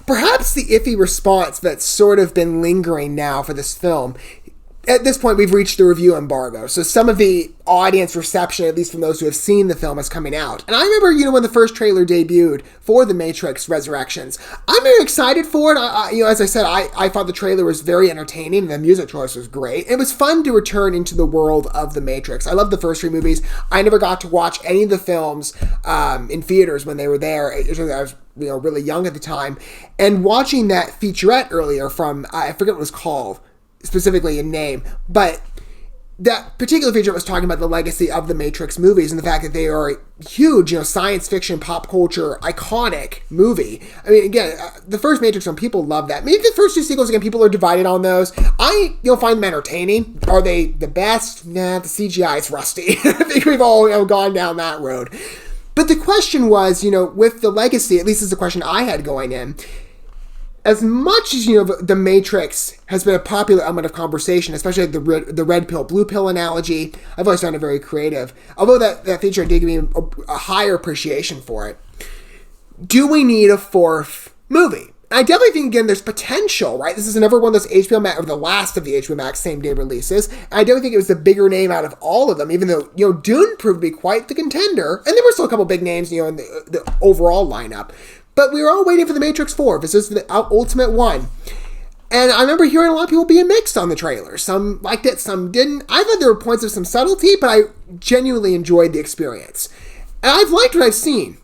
Perhaps the iffy response that's sort of been lingering now for this film, at this point we've reached the review embargo, so some of the audience reception, at least from those who have seen the film, is coming out. And I remember, when the first trailer debuted for The Matrix Resurrections, I'm very excited for it. As I said, I thought the trailer was very entertaining, and the music choice was great. It was fun to return into the world of The Matrix. I love the first three movies. I never got to watch any of the films in theaters when they were there. I was really young at the time. And watching that featurette earlier from, I forget what it was called, specifically in name, but that particular feature was talking about the legacy of the Matrix movies and the fact that they are a huge, science fiction, pop culture, iconic movie. I mean, again, the first Matrix film, people love that. Maybe the first two sequels, again, people are divided on those. I, find them entertaining. Are they the best? Nah, the CGI is rusty. I think we've all gone down that road. But the question was, with the legacy, at least is the question I had going in, as much as, The Matrix has been a popular element of conversation, especially like the red pill, blue pill analogy, I've always found it very creative. Although that feature did give me a higher appreciation for it. Do we need a fourth movie? I definitely think, again, there's potential, right? This is another one of those HBO Max, or the last of the HBO Max same-day releases. And I definitely think it was the bigger name out of all of them, even though, Dune proved to be quite the contender. And there were still a couple big names, in the overall lineup. But we were all waiting for The Matrix 4. This is the ultimate one. And I remember hearing a lot of people being mixed on the trailer. Some liked it, some didn't. I thought there were points of some subtlety, but I genuinely enjoyed the experience. And I've liked what I've seen.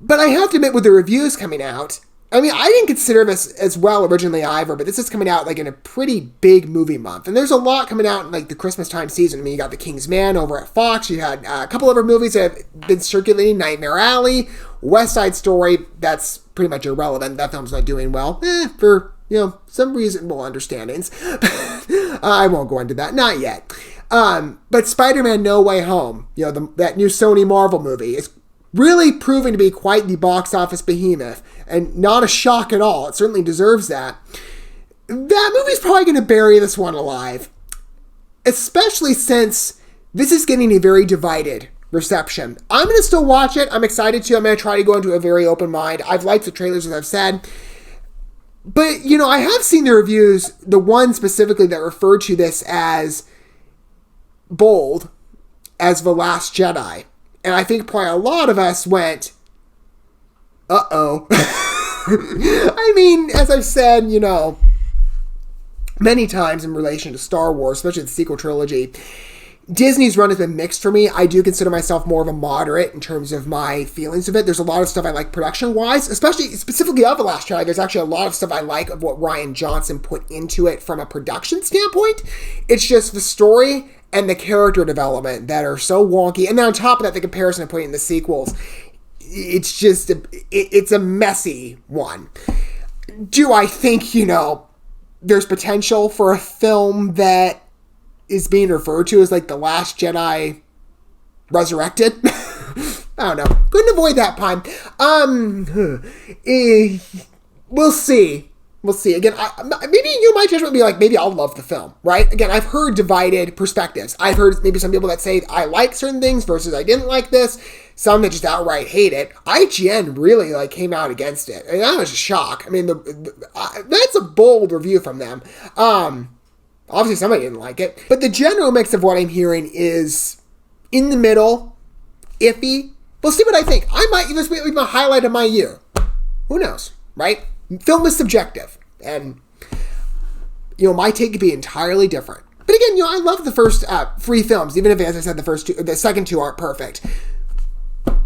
But I have to admit, with the reviews coming out, I mean, I didn't consider this as well originally either, but this is coming out in a pretty big movie month. And there's a lot coming out in the Christmas time season. I mean, you got The King's Man over at Fox. You had a couple other movies that have been circulating. Nightmare Alley, West Side Story. That's pretty much irrelevant. That film's not doing well for, some reasonable understandings. I won't go into that. Not yet. But Spider-Man No Way Home, that new Sony Marvel movie, is really proving to be quite the box office behemoth, and not a shock at all. It certainly deserves that. That movie's probably going to bury this one alive, especially since this is getting a very divided reception. I'm going to still watch it. I'm excited to. I'm going to try to go into a very open mind. I've liked the trailers, as I've said. But, I have seen the reviews, the one specifically that referred to this as bold, as The Last Jedi. And I think probably a lot of us went, uh-oh. I mean, as I've said, many times in relation to Star Wars, especially the sequel trilogy, Disney's run has been mixed for me. I do consider myself more of a moderate in terms of my feelings of it. There's a lot of stuff I like production-wise, specifically of The Last Jedi. There's actually a lot of stuff I like of what Rian Johnson put into it from a production standpoint. It's just the story and the character development that are so wonky. And then on top of that, the comparison of putting in the sequels, it's just, it's a messy one. Do I think, there's potential for a film that is being referred to as The Last Jedi Resurrected? I don't know. Couldn't avoid that pun. We'll see. We'll see. Again, maybe my judgment would be maybe I'll love the film, right? Again, I've heard divided perspectives. I've heard maybe some people that say I like certain things versus I didn't like this. Some that just outright hate it. IGN really came out against it. And that was a shock. I mean, that's a bold review from them. Obviously somebody didn't like it. But the general mix of what I'm hearing is in the middle, iffy. We'll see what I think. I might this be my highlight of my year. Who knows, right? Film is subjective, and, my take could be entirely different. But again, I love the first 3 films, even if, as I said, the second 2 aren't perfect.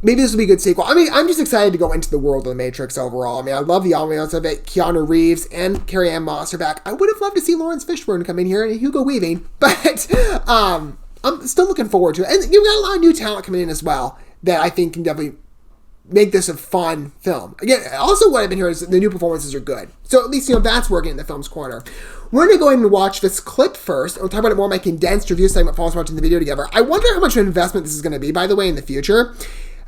Maybe this will be a good sequel. I mean, I'm just excited to go into the world of The Matrix overall. I mean, I love the ambiance of it. Keanu Reeves and Carrie-Anne Moss are back. I would have loved to see Lawrence Fishburne come in here and Hugo Weaving, but I'm still looking forward to it. And you've got a lot of new talent coming in as well that I think can definitely make this a fun film. Again, also what I've been hearing is the new performances are good. So at least, that's working in the film's corner. We're going to go ahead and watch this clip first. We'll talk about it more in my condensed review segment, follow us watching the video together. I wonder how much of an investment this is going to be, by the way, in the future.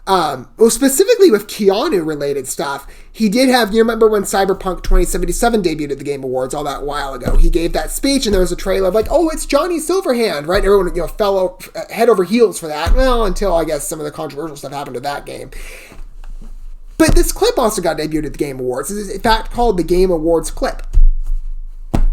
Well, specifically with Keanu-related stuff, he did have, you remember when Cyberpunk 2077 debuted at the Game Awards all that while ago? He gave that speech, and there was a trailer of like, oh, it's Johnny Silverhand, right? Everyone, fell head over heels for that. Well, until, I guess, some of the controversial stuff happened to that game. But this clip also got debuted at the Game Awards. It's in fact called the Game Awards clip.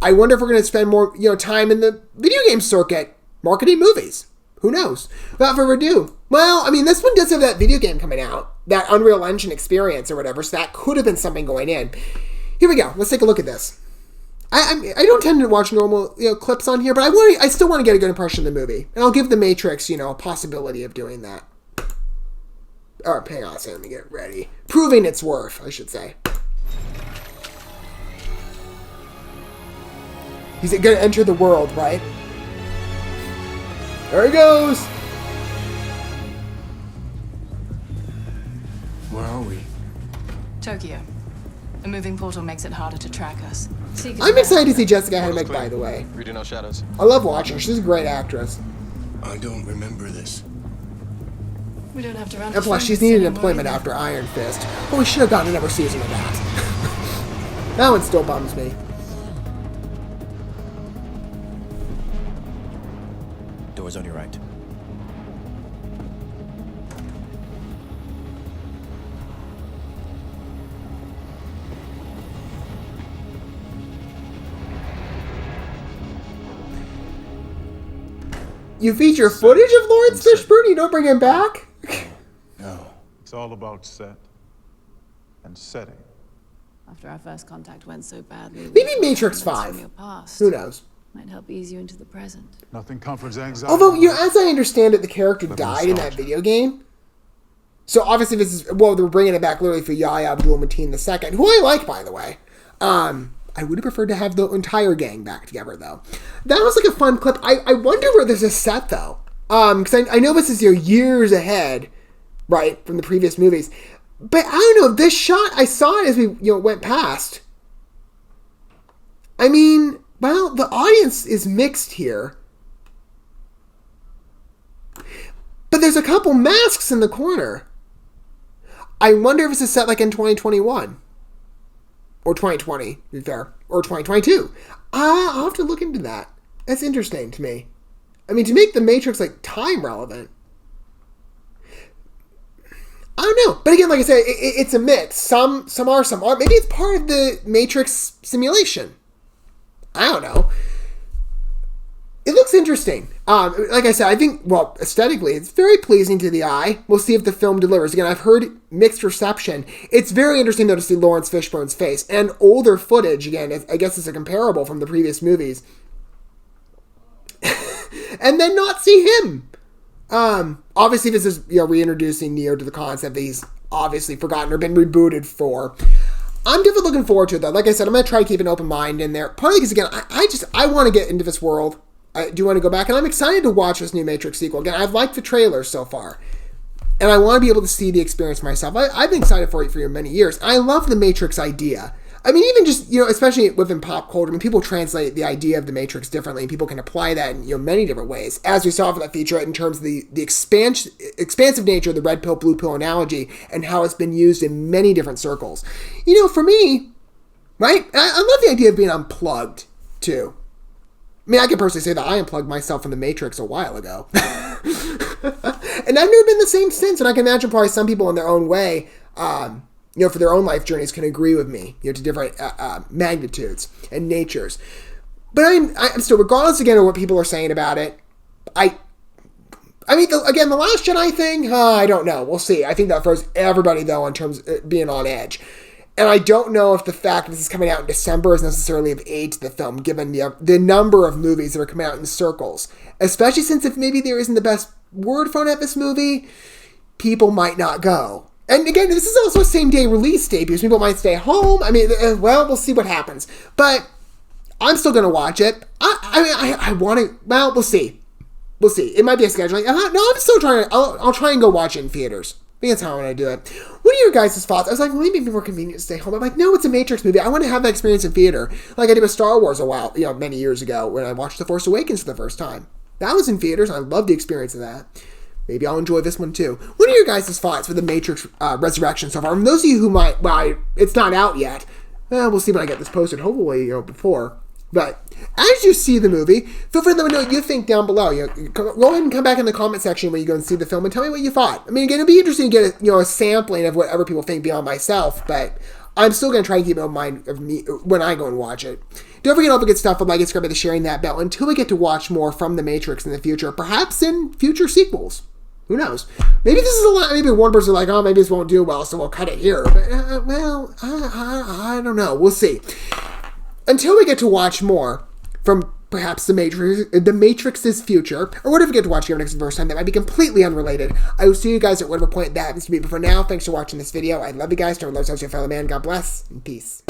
I wonder if we're going to spend more, time in the video game circuit marketing movies. Who knows? Without further ado. Well, I mean, this one does have that video game coming out, that Unreal Engine experience or whatever, so that could have been something going in. Here we go. Let's take a look at this. I don't tend to watch normal clips on here, but I still want to get a good impression of the movie. And I'll give The Matrix, a possibility of doing that. All right, hang on a second. Let me get ready. Proving its worth, I should say. He's going to enter the world, right? There he goes! Where are we? Tokyo. A moving portal makes it harder to track us. I'm excited to see Jessica Henwick, by the way. Reading no shadows. I love watching her. She's a great actress. I don't remember this. We don't have to run. And plus, she's needed employment after Iron Fist. Oh, we should have gotten another season of that. That one still bums me. Doors on your right. You feature footage of Lawrence Fishburne? You don't bring him back? No. It's all about set and setting. After our first contact went so badly, Maybe Matrix 5. Who knows? Might help ease you into the present. Nothing comforts anxiety. Although, as I understand it, the character died in that video game. So obviously this is, well, they're bringing it back literally for Yahya Abdul-Mateen II, who I like, by the way. I would have preferred to have the entire gang back together, though. That was like a fun clip. I wonder where there's a set, though. Because I know this is years ahead, right, from the previous movies. But I don't know, this shot, I saw it as we went past. I mean, well, the audience is mixed here. But there's a couple masks in the corner. I wonder if it's a set like in 2021. Or 2020, to be fair. Or 2022. I'll have to look into that. That's interesting to me. I mean, to make the Matrix, time relevant. I don't know. But again, like I said, it's a mix. Some are, some aren't. Maybe it's part of the Matrix simulation. I don't know. It looks interesting. Like I said, I think, well, aesthetically, it's very pleasing to the eye. We'll see if the film delivers. Again, I've heard mixed reception. It's very interesting, though, to see Lawrence Fishburne's face. And older footage, again, I guess it's a comparable from the previous movies. And then not see him. Obviously, this is, reintroducing Neo to the concept that he's obviously forgotten or been rebooted for. I'm definitely looking forward to it, though. Like I said, I'm going to try to keep an open mind in there. Partly because, again, I want to get into this world. I do want to go back, and I'm excited to watch this new Matrix sequel. Again, I've liked the trailers so far, and I want to be able to see the experience myself. I've been excited for it for many years. I love the Matrix idea. I mean, even just, especially within pop culture, I mean, people translate the idea of the Matrix differently, and people can apply that in, many different ways, as we saw for that feature in terms of the expansive nature of the red pill, blue pill analogy, and how it's been used in many different circles. For me, right, I love the idea of being unplugged, too. I mean, I can personally say that I unplugged myself from the Matrix a while ago. And I've never been the same since, and I can imagine probably some people in their own way, for their own life journeys can agree with me, to different magnitudes and natures. But I'm still, regardless again of what people are saying about it, I mean, again, the Last Jedi thing, I don't know. We'll see. I think that throws everybody, though, in terms of being on edge. And I don't know if the fact that this is coming out in December is necessarily of aid to the film, given the number of movies that are coming out in circles. Especially since if maybe there isn't the best word thrown at this movie, people might not go. And again, this is also a same-day release date, because people might stay home. I mean, well, we'll see what happens. But I'm still going to watch it. I want to, well, we'll see. We'll see. It might be a scheduling. No, I'm still trying to, I'll try and go watch it in theaters. I think that's how I'm going to do it. What are your guys' thoughts? I was like, well, maybe it'd be more convenient to stay home. I'm like, no, it's a Matrix movie. I want to have that experience in theater. Like I did with Star Wars many years ago when I watched The Force Awakens for the first time. That was in theaters, and I loved the experience of that. maybe I'll enjoy this one too. What are your guys' thoughts for the Matrix Resurrection so far? And those of you who might, it's not out yet. We'll see when I get this posted, hopefully, before. But as you see the movie, feel free to let me know what you think down below. Go ahead and come back in the comment section when you go and see the film and tell me what you thought. I mean, again, it'd be interesting to get a sampling of whatever people think beyond myself, but I'm still going to try and keep it in mind of me when I go and watch it. Don't forget all the good stuff from like and subscribe to sharing that bell until we get to watch more from The Matrix in the future, perhaps in future sequels. Who knows? Maybe this is a lot. Maybe Warner Bros. Are like, oh, maybe this won't do well, so we'll cut it here. But, I don't know. We'll see. Until we get to watch more from perhaps The Matrix's future, or whatever we get to watch here next first time that might be completely unrelated, I will see you guys at whatever point that happens to be. But for now, thanks for watching this video. I love you guys. Don't love your fellow man. God bless and peace.